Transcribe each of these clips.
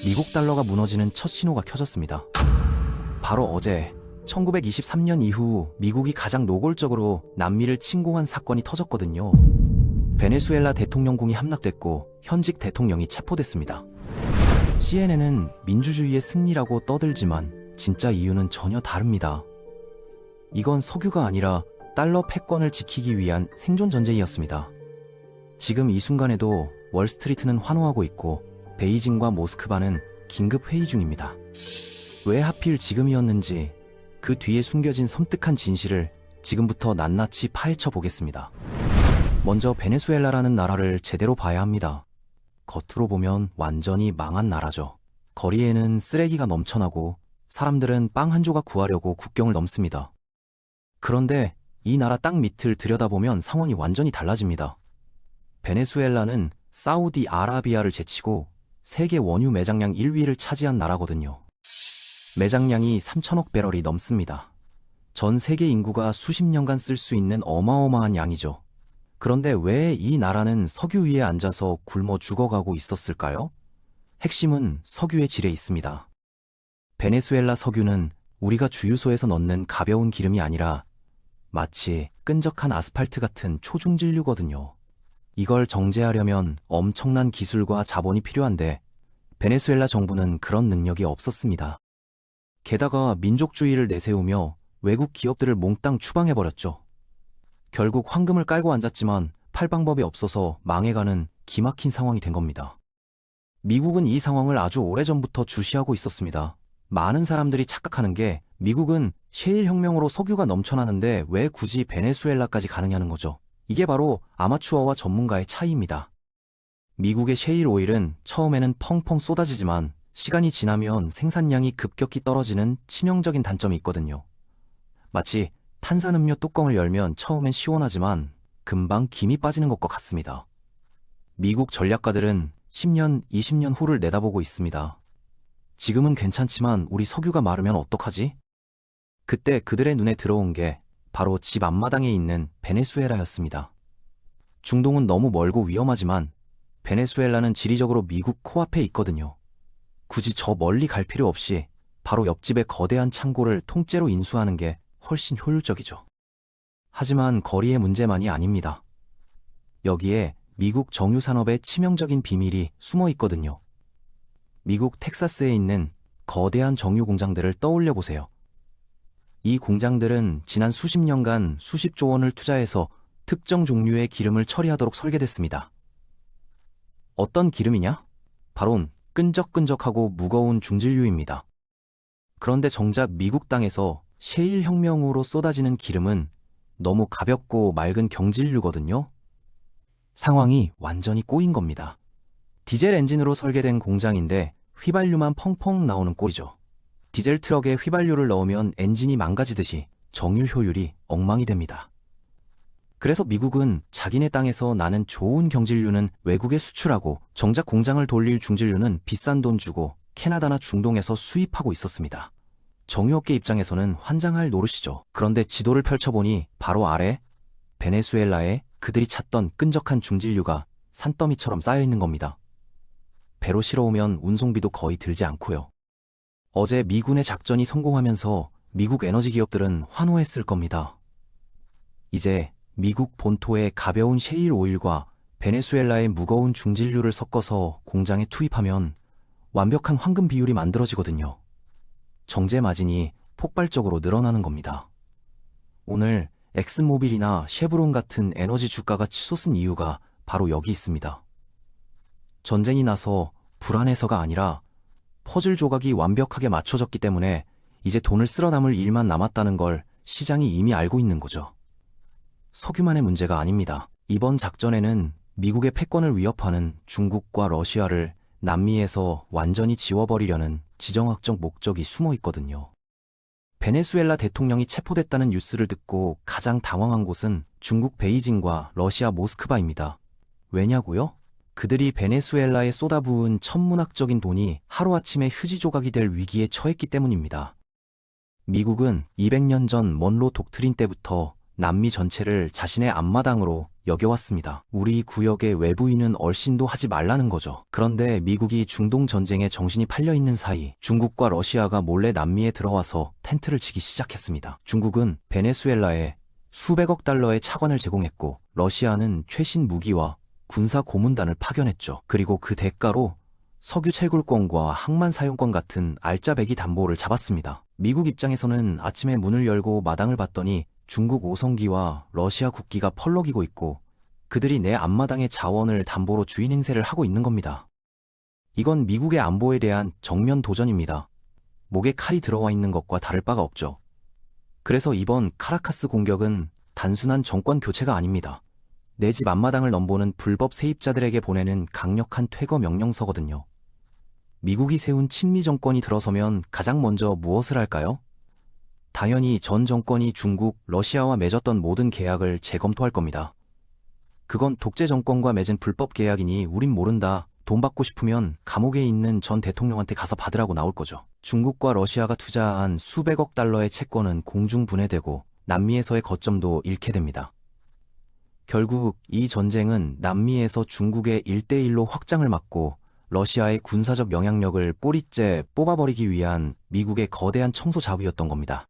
미국 달러가 무너지는 첫 신호가 켜졌습니다. 바로 어제 1923년 이후 미국이 가장 노골적으로 남미를 침공한 사건이 터졌거든요. 베네수엘라 대통령궁이 함락됐고 현직 대통령이 체포됐습니다. CNN은 민주주의의 승리라고 떠들지만 진짜 이유는 전혀 다릅니다. 이건 석유가 아니라 달러 패권을 지키기 위한 생존 전쟁이었습니다. 지금 이 순간에도 월스트리트는 환호하고 있고 베이징과 모스크바는 긴급 회의 중입니다. 왜 하필 지금이었는지 그 뒤에 숨겨진 섬뜩한 진실을 지금부터 낱낱이 파헤쳐 보겠습니다. 먼저 베네수엘라라는 나라를 제대로 봐야 합니다. 겉으로 보면 완전히 망한 나라죠. 거리에는 쓰레기가 넘쳐나고 사람들은 빵 한 조각 구하려고 국경을 넘습니다. 그런데 이 나라 땅 밑을 들여다보면 상황이 완전히 달라집니다. 베네수엘라는 사우디아라비아를 제치고 세계 원유 매장량 1위를 차지한 나라거든요. 매장량이 3천억 배럴이 넘습니다. 전 세계 인구가 수십 년간 쓸 수 있는 어마어마한 양이죠. 그런데 왜 이 나라는 석유 위에 앉아서 굶어 죽어가고 있었을까요? 핵심은 석유의 질에 있습니다. 베네수엘라 석유는 우리가 주유소에서 넣는 가벼운 기름이 아니라 마치 끈적한 아스팔트 같은 초중진류거든요. 이걸 정제하려면 엄청난 기술과 자본이 필요한데 베네수엘라 정부는 그런 능력이 없었습니다. 게다가 민족주의를 내세우며 외국 기업들을 몽땅 추방해버렸죠. 결국 황금을 깔고 앉았지만 팔 방법이 없어서 망해가는 기막힌 상황이 된 겁니다. 미국은 이 상황을 아주 오래전부터 주시하고 있었습니다. 많은 사람들이 착각하는 게 미국은 셰일 혁명으로 석유가 넘쳐나는데 왜 굳이 베네수엘라까지 가느냐는 거죠. 이게 바로 아마추어와 전문가의 차이입니다. 미국의 셰일 오일은 처음에는 펑펑 쏟아지지만 시간이 지나면 생산량이 급격히 떨어지는 치명적인 단점이 있거든요. 마치 탄산음료 뚜껑을 열면 처음엔 시원하지만 금방 김이 빠지는 것과 같습니다. 미국 전략가들은 10년, 20년 후를 내다보고 있습니다. 지금은 괜찮지만 우리 석유가 마르면 어떡하지? 그때 그들의 눈에 들어온 게 바로 집 앞마당에 있는 베네수엘라였습니다. 중동은 너무 멀고 위험하지만 베네수엘라는 지리적으로 미국 코앞에 있거든요. 굳이 저 멀리 갈 필요 없이 바로 옆집의 거대한 창고를 통째로 인수하는 게 훨씬 효율적이죠. 하지만 거리의 문제만이 아닙니다. 여기에 미국 정유산업의 치명적인 비밀이 숨어 있거든요. 미국 텍사스에 있는 거대한 정유 공장들을 떠올려 보세요. 이 공장들은 지난 수십 년간 수십조 원을 투자해서 특정 종류의 기름을 처리하도록 설계됐습니다. 어떤 기름이냐? 바로 끈적끈적하고 무거운 중진류입니다. 그런데 정작 미국 땅에서 셰일 혁명으로 쏟아지는 기름은 너무 가볍고 맑은 경질류거든요. 상황이 완전히 꼬인 겁니다. 디젤 엔진으로 설계된 공장인데 휘발유만 펑펑 나오는 꼴이죠. 디젤 트럭에 휘발유를 넣으면 엔진이 망가지듯이 정유 효율이 엉망이 됩니다. 그래서 미국은 자기네 땅에서 나는 좋은 경질류는 외국에 수출하고 정작 공장을 돌릴 중진류는 비싼 돈 주고 캐나다나 중동에서 수입하고 있었습니다. 정유업계 입장에서는 환장할 노릇이죠. 그런데 지도를 펼쳐보니 바로 아래 베네수엘라에 그들이 찾던 끈적한 중진류가 산더미처럼 쌓여있는 겁니다. 배로 실어오면 운송비도 거의 들지 않고요. 어제 미군의 작전이 성공하면서 미국 에너지 기업들은 환호했을 겁니다. 이제 미국 본토의 가벼운 셰일 오일과 베네수엘라의 무거운 중진류를 섞어서 공장에 투입하면 완벽한 황금 비율이 만들어지거든요. 정제 마진이 폭발적으로 늘어나는 겁니다. 오늘 엑슨모빌이나 쉐브론 같은 에너지 주가가 치솟은 이유가 바로 여기 있습니다. 전쟁이 나서 불안해서가 아니라 퍼즐 조각이 완벽하게 맞춰졌기 때문에 이제 돈을 쓸어 담을 일만 남았다는 걸 시장이 이미 알고 있는 거죠. 석유만의 문제가 아닙니다. 이번 작전에는 미국의 패권을 위협하는 중국과 러시아를 남미에서 완전히 지워버리려는 지정학적 목적이 숨어 있거든요. 베네수엘라 대통령이 체포됐다는 뉴스를 듣고 가장 당황한 곳은 중국 베이징과 러시아 모스크바입니다. 왜냐고요? 그들이 베네수엘라에 쏟아부은 천문학적인 돈이 하루아침에 휴지 조각이 될 위기에 처했기 때문입니다. 미국은 200년 전 먼로 독트린 때부터 남미 전체를 자신의 앞마당으로 여겨왔습니다. 우리 구역의 외부인은 얼씬도 하지 말라는 거죠. 그런데 미국이 중동 전쟁에 정신이 팔려 있는 사이 중국과 러시아가 몰래 남미에 들어와서 텐트를 치기 시작했습니다. 중국은 베네수엘라에 수백억 달러의 차관을 제공했고 러시아는 최신 무기와 군사 고문단을 파견했죠. 그리고 그 대가로 석유 채굴권과 항만 사용권 같은 알짜배기 담보를 잡았습니다. 미국 입장에서는 아침에 문을 열고 마당을 봤더니 중국 5성기와 러시아 국기가 펄럭이고 있고 그들이 내 앞마당의 자원을 담보로 주인 행세를 하고 있는 겁니다. 이건 미국의 안보에 대한 정면 도전입니다. 목에 칼이 들어와 있는 것과 다를 바가 없죠. 그래서 이번 카라카스 공격은 단순한 정권 교체가 아닙니다. 내 집 앞마당을 넘보는 불법 세입자들에게 보내는 강력한 퇴거 명령서거든요. 미국이 세운 친미 정권이 들어서면 가장 먼저 무엇을 할까요? 당연히 전 정권이 중국, 러시아와 맺었던 모든 계약을 재검토할 겁니다. 그건 독재 정권과 맺은 불법 계약이니 우린 모른다. 돈 받고 싶으면 감옥에 있는 전 대통령한테 가서 받으라고 나올 거죠. 중국과 러시아가 투자한 수백억 달러의 채권은 공중분해되고 남미에서의 거점도 잃게 됩니다. 결국 이 전쟁은 남미에서 중국의 1대1로 확장을 막고 러시아의 군사적 영향력을 꼬리째 뽑아버리기 위한 미국의 거대한 청소잡이였던 겁니다.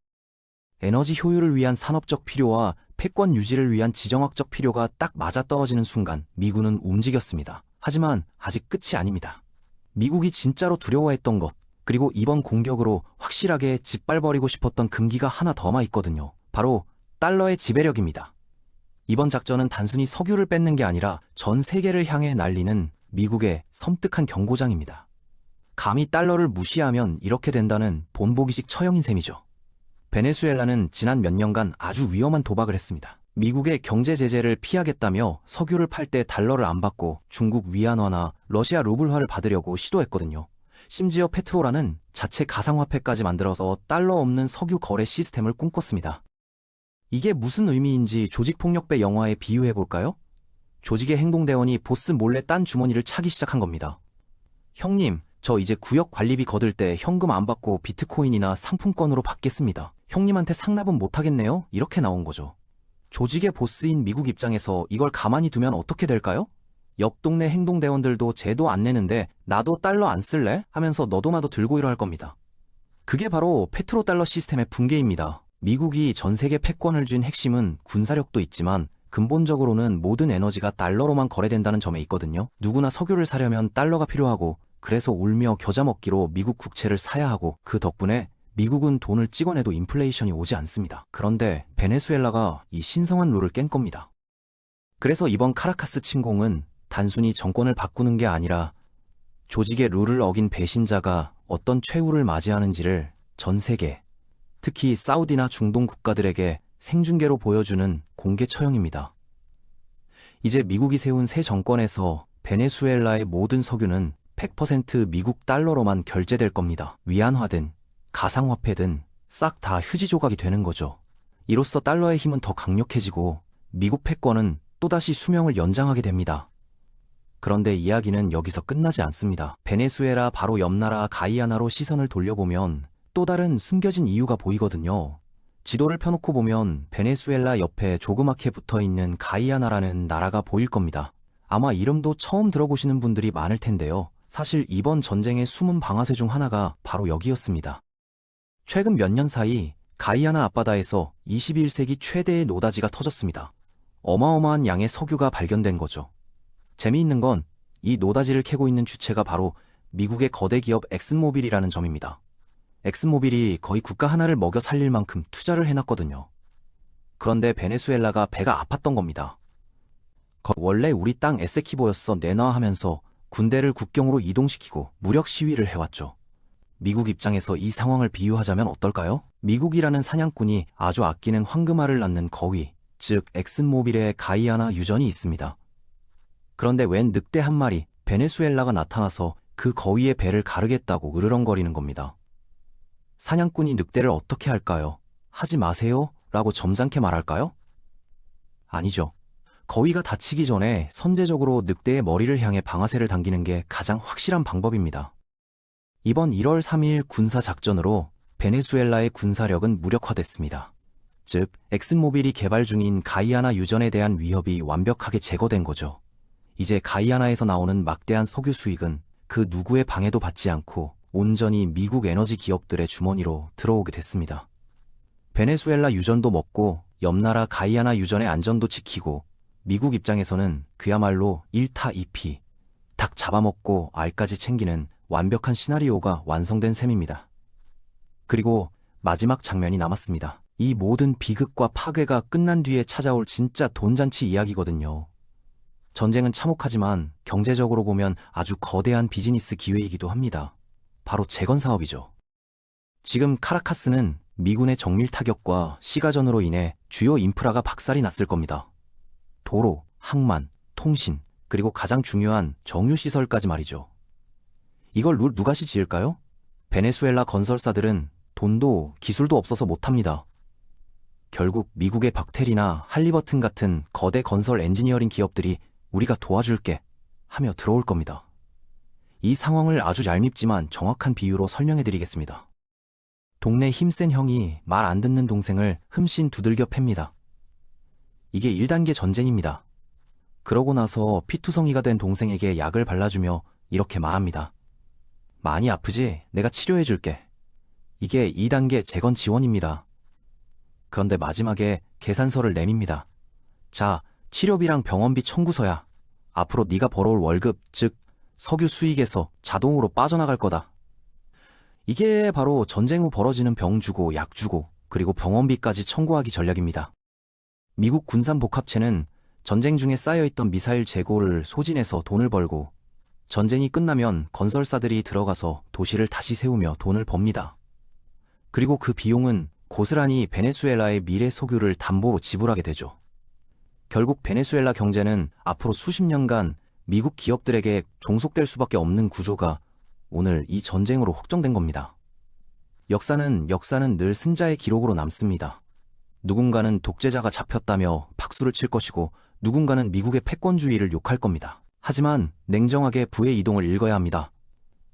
에너지 효율을 위한 산업적 필요와 패권 유지를 위한 지정학적 필요가 딱 맞아떨어지는 순간 미군은 움직였습니다. 하지만 아직 끝이 아닙니다. 미국이 진짜로 두려워했던 것, 그리고 이번 공격으로 확실하게 짓밟아버리고 싶었던 금기가 하나 더 남아있거든요. 바로 달러의 지배력입니다. 이번 작전은 단순히 석유를 뺏는 게 아니라 전 세계를 향해 날리는 미국의 섬뜩한 경고장입니다. 감히 달러를 무시하면 이렇게 된다는 본보기식 처형인 셈이죠. 베네수엘라는 지난 몇 년간 아주 위험한 도박을 했습니다. 미국의 경제 제재를 피하겠다며 석유를 팔 때 달러를 안 받고 중국 위안화나 러시아 루블화를 받으려고 시도했거든요. 심지어 페트로라는 자체 가상화폐까지 만들어서 달러 없는 석유 거래 시스템을 꿈꿨습니다. 이게 무슨 의미인지 조직폭력배 영화에 비유해볼까요? 조직의 행동대원이 보스 몰래 딴 주머니를 차기 시작한 겁니다. 형님, 저 이제 구역 관리비 거둘 때 현금 안 받고 비트코인이나 상품권으로 받겠습니다. 형님한테 상납은 못하겠네요? 이렇게 나온 거죠. 조직의 보스인 미국 입장에서 이걸 가만히 두면 어떻게 될까요? 옆 동네 행동대원들도 제도 안 내는데 나도 달러 안 쓸래? 하면서 너도 나도 들고 일어날 겁니다. 그게 바로 페트로달러 시스템의 붕괴입니다. 미국이 전 세계 패권을 쥔 핵심은 군사력도 있지만 근본적으로는 모든 에너지가 달러로만 거래된다는 점에 있거든요. 누구나 석유를 사려면 달러가 필요하고 그래서 울며 겨자 먹기로 미국 국채를 사야 하고 그 덕분에 미국은 돈을 찍어내도 인플레이션이 오지 않습니다. 그런데 베네수엘라가 이 신성한 룰을 깬 겁니다. 그래서 이번 카라카스 침공은 단순히 정권을 바꾸는 게 아니라 조직의 룰을 어긴 배신자가 어떤 최후를 맞이하는지를 전 세계, 특히 사우디나 중동 국가들에게 생중계로 보여주는 공개 처형입니다. 이제 미국이 세운 새 정권에서 베네수엘라의 모든 석유는 100% 미국 달러로만 결제될 겁니다. 위안화든 가상화폐든 싹 다 휴지 조각이 되는 거죠. 이로써 달러의 힘은 더 강력해지고 미국 패권은 또다시 수명을 연장하게 됩니다. 그런데 이야기는 여기서 끝나지 않습니다. 베네수엘라 바로 옆 나라 가이아나로 시선을 돌려보면 또 다른 숨겨진 이유가 보이거든요. 지도를 펴놓고 보면 베네수엘라 옆에 조그맣게 붙어있는 가이아나라는 나라가 보일 겁니다. 아마 이름도 처음 들어보시는 분들이 많을 텐데요. 사실 이번 전쟁의 숨은 방아쇠 중 하나가 바로 여기였습니다. 최근 몇 년 사이 가이아나 앞바다에서 21세기 최대의 노다지가 터졌습니다. 어마어마한 양의 석유가 발견된 거죠. 재미있는 건 이 노다지를 캐고 있는 주체가 바로 미국의 거대 기업 엑슨모빌이라는 점입니다. 엑슨모빌이 거의 국가 하나를 먹여 살릴 만큼 투자를 해놨거든요. 그런데 베네수엘라가 배가 아팠던 겁니다. 원래 우리 땅 에세키보였어 내놔 하면서 군대를 국경으로 이동시키고 무력 시위를 해왔죠. 미국 입장에서 이 상황을 비유하자면 어떨까요? 미국이라는 사냥꾼이 아주 아끼는 황금알을 낳는 거위, 즉 엑슨모빌의 가이아나 유전이 있습니다. 그런데 웬 늑대 한 마리, 베네수엘라가 나타나서 그 거위의 배를 가르겠다고 으르렁거리는 겁니다. 사냥꾼이 늑대를 어떻게 할까요? 하지 마세요 라고 점잖게 말할까요? 아니죠. 거위가 다치기 전에 선제적으로 늑대의 머리를 향해 방아쇠를 당기는 게 가장 확실한 방법입니다. 이번 1월 3일 군사작전으로 베네수엘라의 군사력은 무력화됐습니다. 즉 엑슨모빌이 개발 중인 가이아나 유전에 대한 위협이 완벽하게 제거된 거죠. 이제 가이아나에서 나오는 막대한 석유 수익은 그 누구의 방해도 받지 않고 온전히 미국 에너지 기업들의 주머니로 들어오게 됐습니다. 베네수엘라 유전도 먹고 옆 나라 가이아나 유전의 안전도 지키고 미국 입장에서는 그야말로 1타 2피, 닭 잡아먹고 알까지 챙기는 완벽한 시나리오가 완성된 셈입니다. 그리고 마지막 장면이 남았습니다. 이 모든 비극과 파괴가 끝난 뒤에 찾아올 진짜 돈잔치 이야기거든요. 전쟁은 참혹하지만 경제적으로 보면 아주 거대한 비즈니스 기회이기도 합니다. 바로 재건 사업이죠. 지금 카라카스는 미군의 정밀 타격과 시가전으로 인해 주요 인프라가 박살이 났을 겁니다. 도로, 항만, 통신, 그리고 가장 중요한 정유시설까지 말이죠. 이걸 누가시 지을까요? 베네수엘라 건설사들은 돈도 기술도 없어서 못합니다. 결국 미국의 박텔이나 할리버튼 같은 거대 건설 엔지니어링 기업들이 우리가 도와줄게 하며 들어올 겁니다. 이 상황을 아주 얄밉지만 정확한 비유로 설명해 드리겠습니다. 동네 힘센 형이 말 안 듣는 동생을 흠씬 두들겨 팹니다. 이게 1단계 전쟁입니다. 그러고 나서 피투성이가 된 동생에게 약을 발라주며 이렇게 말합니다. 많이 아프지? 내가 치료해 줄게. 이게 2단계 재건 지원입니다. 그런데 마지막에 계산서를 내밉니다. 자, 치료비랑 병원비 청구서야. 앞으로 네가 벌어올 월급, 즉 석유 수익에서 자동으로 빠져나갈 거다. 이게 바로 전쟁 후 벌어지는 병 주고 약 주고 그리고 병원비까지 청구하기 전략입니다. 미국 군산복합체는 전쟁 중에 쌓여있던 미사일 재고를 소진해서 돈을 벌고 전쟁이 끝나면 건설사들이 들어가서 도시를 다시 세우며 돈을 법니다. 그리고 그 비용은 고스란히 베네수엘라의 미래 석유를 담보로 지불하게 되죠. 결국 베네수엘라 경제는 앞으로 수십 년간 미국 기업들에게 종속될 수밖에 없는 구조가 오늘 이 전쟁으로 확정된 겁니다. 역사는 늘 승자의 기록으로 남습니다. 누군가는 독재자가 잡혔다며 박수를 칠 것이고 누군가는 미국의 패권주의를 욕할 겁니다. 하지만 냉정하게 부의 이동을 읽어야 합니다.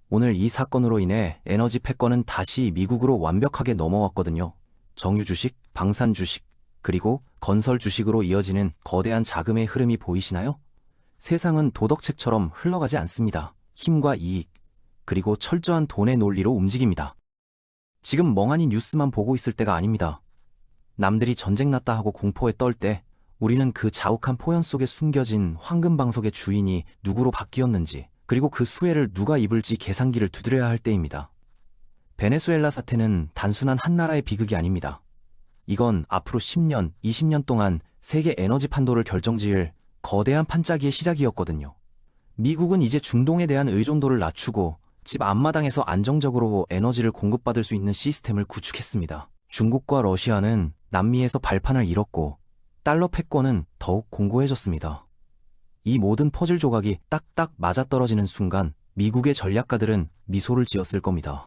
오늘 이 사건으로 인해 에너지 패권은 다시 미국으로 완벽하게 넘어왔거든요. 정유 주식, 방산 주식, 그리고 건설 주식으로 이어지는 거대한 자금의 흐름이 보이시나요? 세상은 도덕책처럼 흘러가지 않습니다. 힘과 이익, 그리고 철저한 돈의 논리로 움직입니다. 지금 멍하니 뉴스만 보고 있을 때가 아닙니다. 남들이 전쟁 났다 하고 공포에 떨 때 우리는 그 자욱한 포연 속에 숨겨진 황금방석의 주인이 누구로 바뀌었는지 그리고 그 수혜를 누가 입을지 계산기를 두드려야 할 때입니다. 베네수엘라 사태는 단순한 한 나라의 비극이 아닙니다. 이건 앞으로 10년, 20년 동안 세계 에너지 판도를 결정지을 거대한 판짜기의 시작이었거든요. 미국은 이제 중동에 대한 의존도를 낮추고 집 앞마당에서 안정적으로 에너지를 공급받을 수 있는 시스템을 구축했습니다. 중국과 러시아는 남미에서 발판을 잃었고 달러 패권은 더욱 공고해졌습니다. 이 모든 퍼즐 조각이 딱딱 맞아떨어지는 순간 미국의 전략가들은 미소를 지었을 겁니다.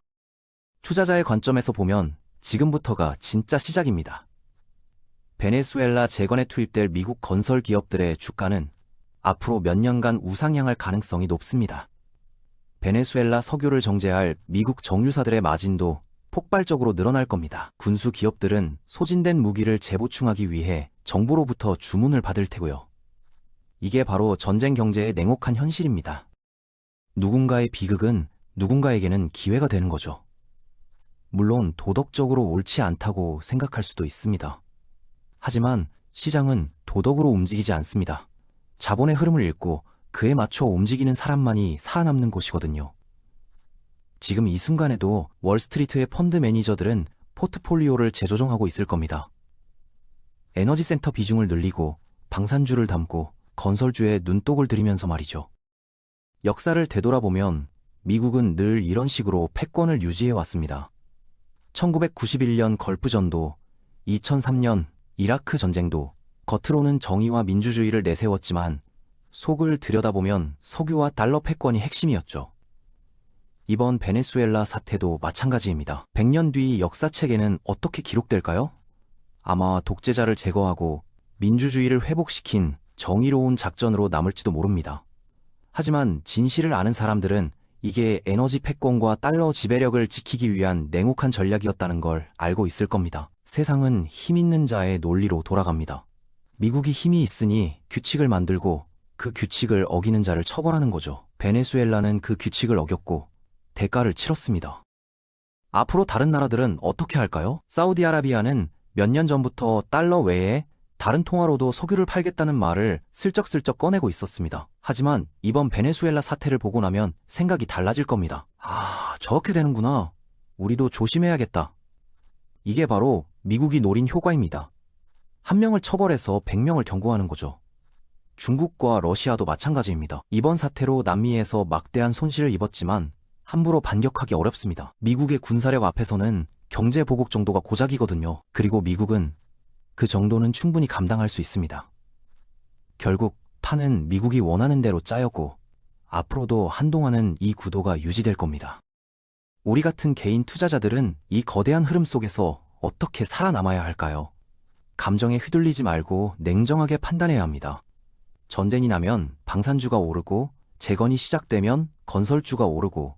투자자의 관점에서 보면 지금부터가 진짜 시작입니다. 베네수엘라 재건에 투입될 미국 건설 기업들의 주가는 앞으로 몇 년간 우상향할 가능성이 높습니다. 베네수엘라 석유를 정제할 미국 정유사들의 마진도 폭발적으로 늘어날 겁니다. 군수 기업들은 소진된 무기를 재보충하기 위해 정부로부터 주문을 받을 테고요. 이게 바로 전쟁 경제의 냉혹한 현실입니다. 누군가의 비극은 누군가에게는 기회가 되는 거죠. 물론 도덕적으로 옳지 않다고 생각할 수도 있습니다. 하지만 시장은 도덕으로 움직이지 않습니다. 자본의 흐름을 읽고 그에 맞춰 움직이는 사람만이 살아남는 곳이거든요. 지금 이 순간에도 월스트리트의 펀드 매니저들은 포트폴리오를 재조정하고 있을 겁니다. 에너지 센터 비중을 늘리고 방산주를 담고 건설주에 눈독을 들이면서 말이죠. 역사를 되돌아보면 미국은 늘 이런 식으로 패권을 유지해 왔습니다. 1991년 걸프전도, 2003년 이라크 전쟁도 겉으로는 정의와 민주주의를 내세웠지만 속을 들여다보면 석유와 달러 패권이 핵심이었죠. 이번 베네수엘라 사태도 마찬가지입니다. 100년 뒤 역사책에는 어떻게 기록될까요? 아마 독재자를 제거하고 민주주의를 회복시킨 정의로운 작전으로 남을지도 모릅니다. 하지만 진실을 아는 사람들은 이게 에너지 패권과 달러 지배력을 지키기 위한 냉혹한 전략이었다는 걸 알고 있을 겁니다. 세상은 힘 있는 자의 논리로 돌아갑니다. 미국이 힘이 있으니 규칙을 만들고 그 규칙을 어기는 자를 처벌하는 거죠. 베네수엘라는 그 규칙을 어겼고 대가를 치렀습니다. 앞으로 다른 나라들은 어떻게 할까요? 사우디아라비아는 몇 년 전부터 달러 외에 다른 통화로도 석유를 팔겠다는 말을 슬쩍슬쩍 꺼내고 있었습니다. 하지만 이번 베네수엘라 사태를 보고 나면 생각이 달라질 겁니다. 저렇게 되는구나. 우리도 조심해야겠다. 이게 바로 미국이 노린 효과입니다. 한 명을 처벌해서 100명을 경고하는 거죠. 중국과 러시아도 마찬가지입니다. 이번 사태로 남미에서 막대한 손실을 입었지만 함부로 반격하기 어렵습니다. 미국의 군사력 앞에서는 경제 보복 정도가 고작이거든요. 그리고 미국은 그 정도는 충분히 감당할 수 있습니다. 결국 판은 미국이 원하는 대로 짜였고 앞으로도 한동안은 이 구도가 유지될 겁니다. 우리 같은 개인 투자자들은 이 거대한 흐름 속에서 어떻게 살아남아야 할까요? 감정에 휘둘리지 말고 냉정하게 판단해야 합니다. 전쟁이 나면 방산주가 오르고 재건이 시작되면 건설주가 오르고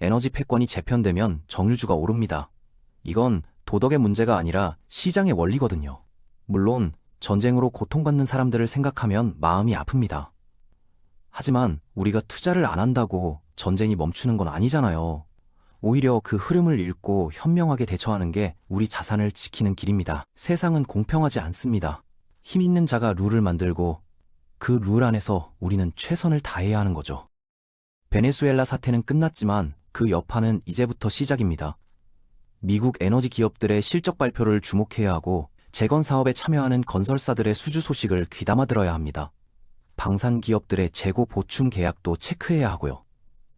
에너지 패권이 재편되면 정유주가 오릅니다. 이건 도덕의 문제가 아니라 시장의 원리거든요. 물론 전쟁으로 고통받는 사람들을 생각하면 마음이 아픕니다. 하지만 우리가 투자를 안 한다고 전쟁이 멈추는 건 아니잖아요. 오히려 그 흐름을 읽고 현명하게 대처하는 게 우리 자산을 지키는 길입니다. 세상은 공평하지 않습니다. 힘 있는 자가 룰을 만들고 그 룰 안에서 우리는 최선을 다해야 하는 거죠. 베네수엘라 사태는 끝났지만 그 여파는 이제부터 시작입니다. 미국 에너지 기업들의 실적 발표를 주목해야 하고 재건 사업에 참여하는 건설사들의 수주 소식을 귀담아 들어야 합니다. 방산 기업들의 재고 보충 계약도 체크해야 하고요.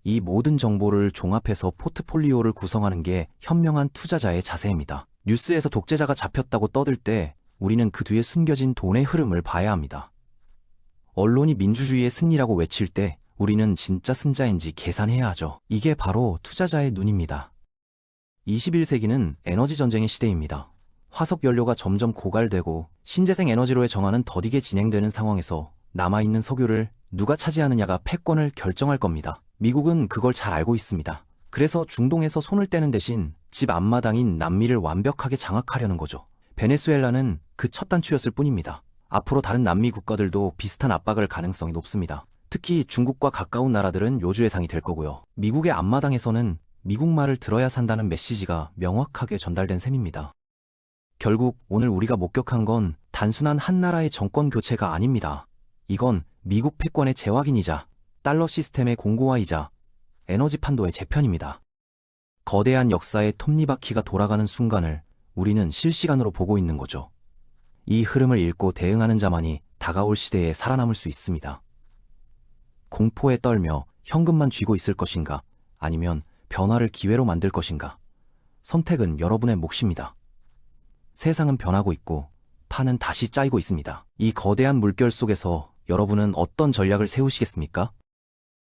이 모든 정보를 종합해서 포트폴리오를 구성하는 게 현명한 투자자의 자세입니다. 뉴스에서 독재자가 잡혔다고 떠들 때 우리는 그 뒤에 숨겨진 돈의 흐름을 봐야 합니다. 언론이 민주주의의 승리라고 외칠 때 우리는 진짜 승자인지 계산해야 하죠. 이게 바로 투자자의 눈입니다. 21세기는 에너지 전쟁의 시대입니다. 화석 연료가 점점 고갈되고 신재생 에너지로의 정화는 더디게 진행되는 상황에서 남아있는 석유를 누가 차지하느냐가 패권을 결정할 겁니다. 미국은 그걸 잘 알고 있습니다. 그래서 중동에서 손을 떼는 대신 집 앞마당인 남미를 완벽하게 장악하려는 거죠. 베네수엘라는 그 첫 단추였을 뿐입니다. 앞으로 다른 남미 국가들도 비슷한 압박을 가능성이 높습니다. 특히 중국과 가까운 나라들은 요주의상이 될 거고요. 미국의 앞마당에서는 미국 말을 들어야 산다는 메시지가 명확하게 전달된 셈입니다. 결국 오늘 우리가 목격한 건 단순한 한 나라의 정권 교체가 아닙니다. 이건 미국 패권의 재확인이자 달러 시스템의 공고화이자 에너지 판도의 재편입니다. 거대한 역사의 톱니바퀴가 돌아가는 순간을 우리는 실시간으로 보고 있는 거죠. 이 흐름을 읽고 대응하는 자만이 다가올 시대에 살아남을 수 있습니다. 공포에 떨며 현금만 쥐고 있을 것인가, 아니면 변화를 기회로 만들 것인가. 선택은 여러분의 몫입니다. 세상은 변하고 있고 판은 다시 짜이고 있습니다. 이 거대한 물결 속에서 여러분은 어떤 전략을 세우시겠습니까?